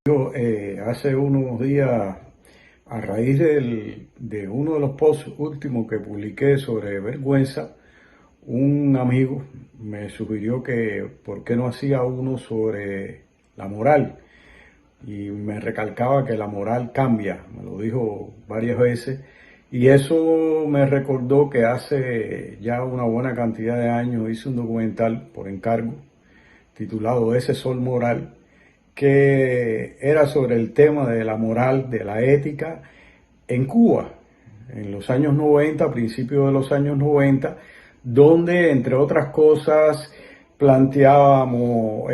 Hace unos días, a raíz de uno de los posts últimos que publiqué sobre vergüenza, un amigo me sugirió que por qué no hacía uno sobre la moral y me recalcaba que la moral cambia, me lo dijo varias veces y eso me recordó que hace ya una buena cantidad de años hice un documental por encargo titulado Ese Sol Moral, que era sobre el tema de la moral, de la ética en Cuba, en los años 90, a principios de los años 90, donde, entre otras cosas, planteábamos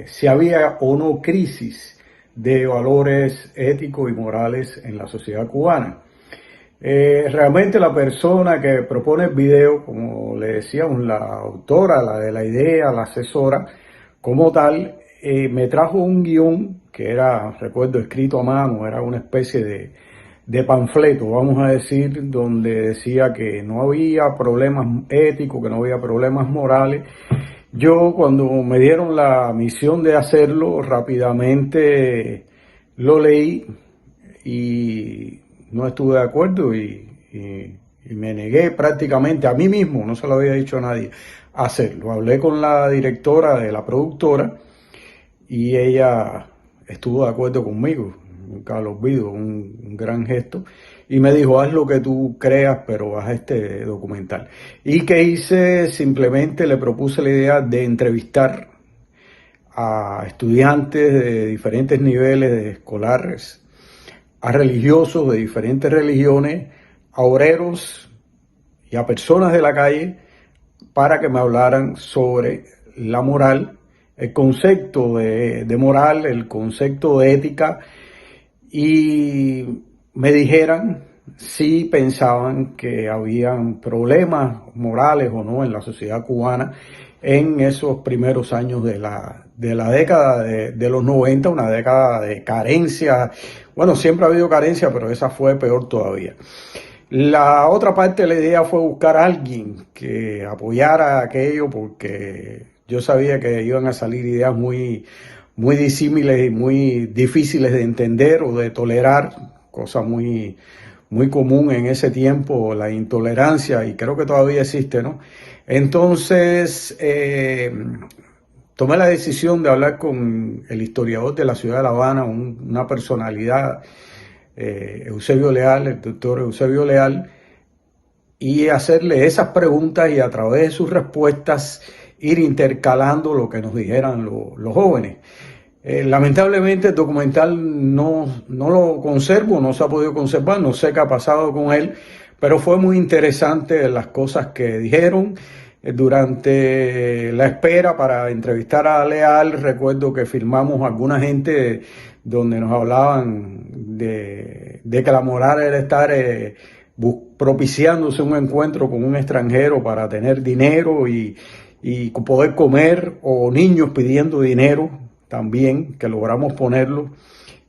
si había o no crisis de valores éticos y morales en la sociedad cubana. Realmente la persona que propone el video, como le decíamos, la autora, la de la idea, la asesora, como tal, me trajo un guión que era, recuerdo, escrito a mano, era una especie de panfleto, vamos a decir, donde decía que no había problemas éticos, que no había problemas morales. Yo, cuando me dieron la misión de hacerlo, rápidamente lo leí y no estuve de acuerdo y me negué prácticamente a mí mismo, no se lo había dicho a nadie, a hacerlo. Hablé con la directora de la productora y ella estuvo de acuerdo conmigo, nunca lo olvido, un gran gesto, y me dijo, haz lo que tú creas, pero haz este documental. ¿Y qué hice? Simplemente le propuse la idea de entrevistar a estudiantes de diferentes niveles de escolares, a religiosos de diferentes religiones, a obreros y a personas de la calle para que me hablaran sobre la moral, el concepto de moral, el concepto de ética, y me dijeran si pensaban que habían problemas morales o no en la sociedad cubana en esos primeros años de la década de los 90, una década de carencia. Bueno, siempre ha habido carencia, pero esa fue peor todavía. La otra parte de la idea fue buscar a alguien que apoyara aquello, porque yo sabía que iban a salir ideas muy disímiles y muy difíciles de entender o de tolerar, cosa muy común en ese tiempo, la intolerancia, y creo que todavía existe, ¿no? Entonces, tomé la decisión de hablar con el historiador de la ciudad de La Habana, una personalidad, Eusebio Leal, el doctor Eusebio Leal, y hacerle esas preguntas y a través de sus respuestas ir intercalando lo que nos dijeran los jóvenes. Lamentablemente el documental no lo conservo, no se ha podido conservar, no sé qué ha pasado con él, pero fue muy interesante las cosas que dijeron. Durante la espera para entrevistar a Leal, recuerdo que firmamos alguna gente donde nos hablaban de que la moral era estar propiciándose un encuentro con un extranjero para tener dinero y poder comer, o niños pidiendo dinero también, que logramos ponerlo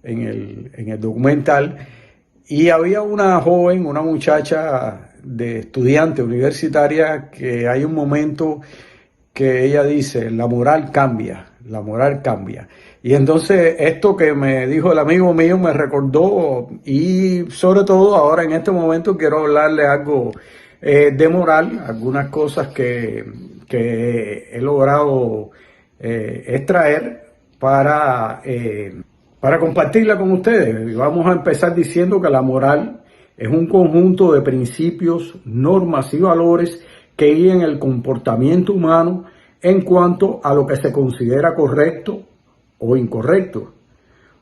en el documental. Y había una joven, una muchacha de estudiante universitaria, que hay un momento que ella dice, la moral cambia, la moral cambia. Y entonces esto que me dijo el amigo mío me recordó, y sobre todo ahora en este momento quiero hablarle algo de moral, algunas cosas que he logrado extraer para compartirla con ustedes. Vamos a empezar diciendo que la moral es un conjunto de principios, normas y valores que guían el comportamiento humano en cuanto a lo que se considera correcto o incorrecto,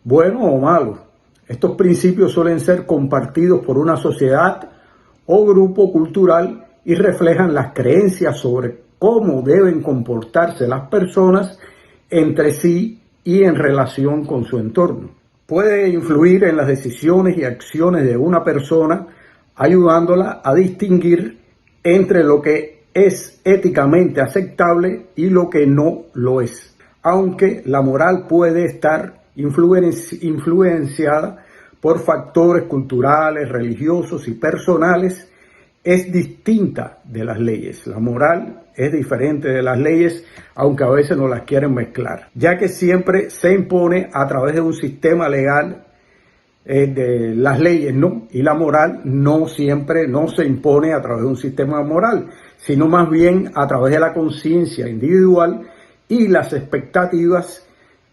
bueno o malo. Estos principios suelen ser compartidos por una sociedad o grupo cultural y reflejan las creencias sobre cómo deben comportarse las personas entre sí y en relación con su entorno. Puede influir en las decisiones y acciones de una persona, ayudándola a distinguir entre lo que es éticamente aceptable y lo que no lo es. Aunque la moral puede estar influenciada por factores culturales, religiosos y personales, es distinta de las leyes. La moral es diferente de las leyes, aunque a veces no las quieren mezclar, ya que siempre se impone a través de un sistema legal de las leyes, ¿no? Y la moral no siempre se impone a través de un sistema moral, sino más bien a través de la conciencia individual y las expectativas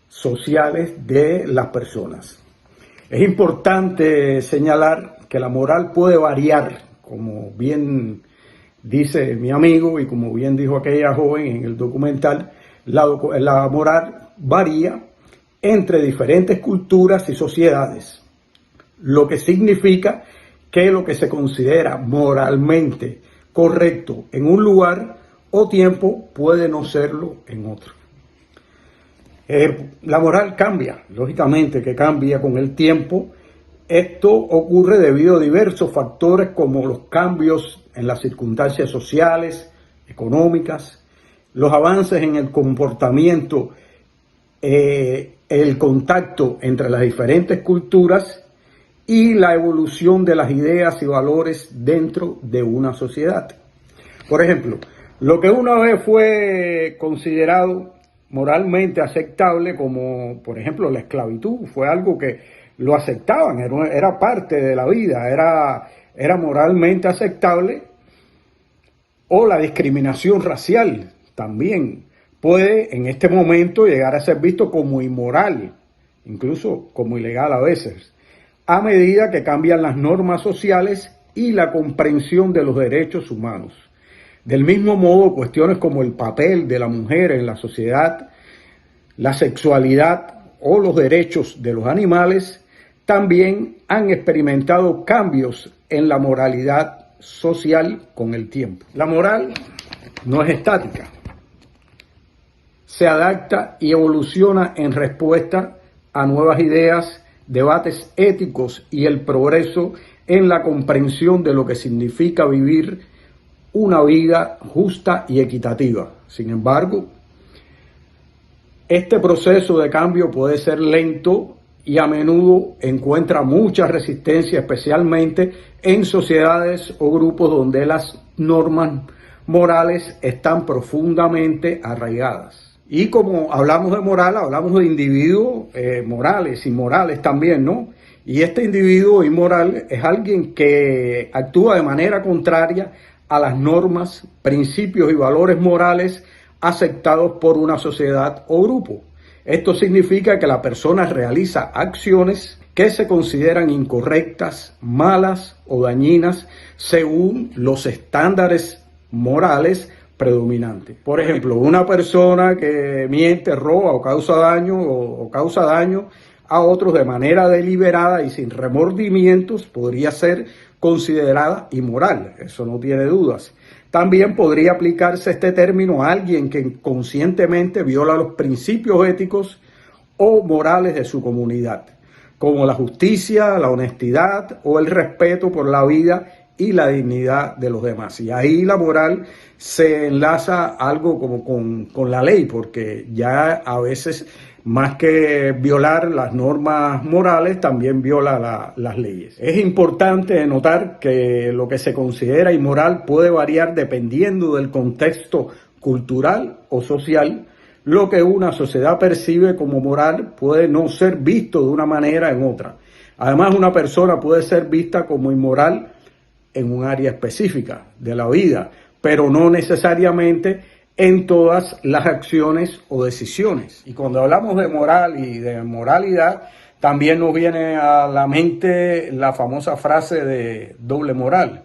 sociales de las personas. Es importante señalar que la moral puede variar, como bien dice mi amigo y como bien dijo aquella joven en el documental. La moral varía entre diferentes culturas y sociedades, lo que significa que lo que se considera moralmente correcto en un lugar o tiempo puede no serlo en otro. La moral cambia, lógicamente que cambia con el tiempo. Esto ocurre debido a diversos factores como los cambios en las circunstancias sociales, económicas, los avances en el comportamiento, el contacto entre las diferentes culturas y la evolución de las ideas y valores dentro de una sociedad. Por ejemplo, lo que una vez fue considerado moralmente aceptable, como por ejemplo la esclavitud, fue algo que lo aceptaban, era parte de la vida, era moralmente aceptable, o la discriminación racial también puede en este momento llegar a ser visto como inmoral, incluso como ilegal a veces, a medida que cambian las normas sociales y la comprensión de los derechos humanos. Del mismo modo, cuestiones como el papel de la mujer en la sociedad, la sexualidad o los derechos de los animales también han experimentado cambios en la moralidad social con el tiempo. La moral no es estática, se adapta y evoluciona en respuesta a nuevas ideas, debates éticos y el progreso en la comprensión de lo que significa vivir una vida justa y equitativa. Sin embargo, este proceso de cambio puede ser lento y a menudo encuentra mucha resistencia, especialmente en sociedades o grupos donde las normas morales están profundamente arraigadas. Y como hablamos de moral, hablamos de individuos morales y morales también, ¿no? Y este individuo inmoral es alguien que actúa de manera contraria a las normas, principios y valores morales aceptados por una sociedad o grupo. Esto significa que la persona realiza acciones que se consideran incorrectas, malas o dañinas según los estándares morales predominantes. Por ejemplo, una persona que miente, roba o causa daño a otros de manera deliberada y sin remordimientos podría ser considerada inmoral, eso no tiene dudas. También podría aplicarse este término a alguien que conscientemente viola los principios éticos o morales de su comunidad, como la justicia, la honestidad o el respeto por la vida y la dignidad de los demás. Y ahí la moral se enlaza algo como con la ley, porque ya a veces más que violar las normas morales, también viola las leyes. Es importante notar que lo que se considera inmoral puede variar dependiendo del contexto cultural o social. Lo que una sociedad percibe como moral puede no ser visto de una manera en otra. Además, una persona puede ser vista como inmoral en un área específica de la vida, pero no necesariamente en todas las acciones o decisiones. Y cuando hablamos de moral y de moralidad, también nos viene a la mente la famosa frase de doble moral.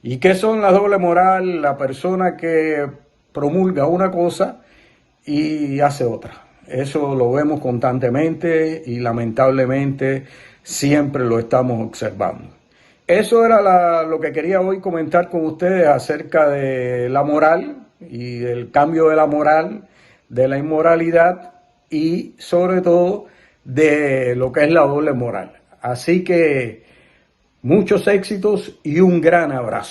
¿Y qué son las doble moral? La persona que promulga una cosa y hace otra. Eso lo vemos constantemente y lamentablemente siempre lo estamos observando. Eso era lo que quería hoy comentar con ustedes acerca de la moral y del cambio de la moral, de la inmoralidad y sobre todo de lo que es la doble moral. Así que muchos éxitos y un gran abrazo.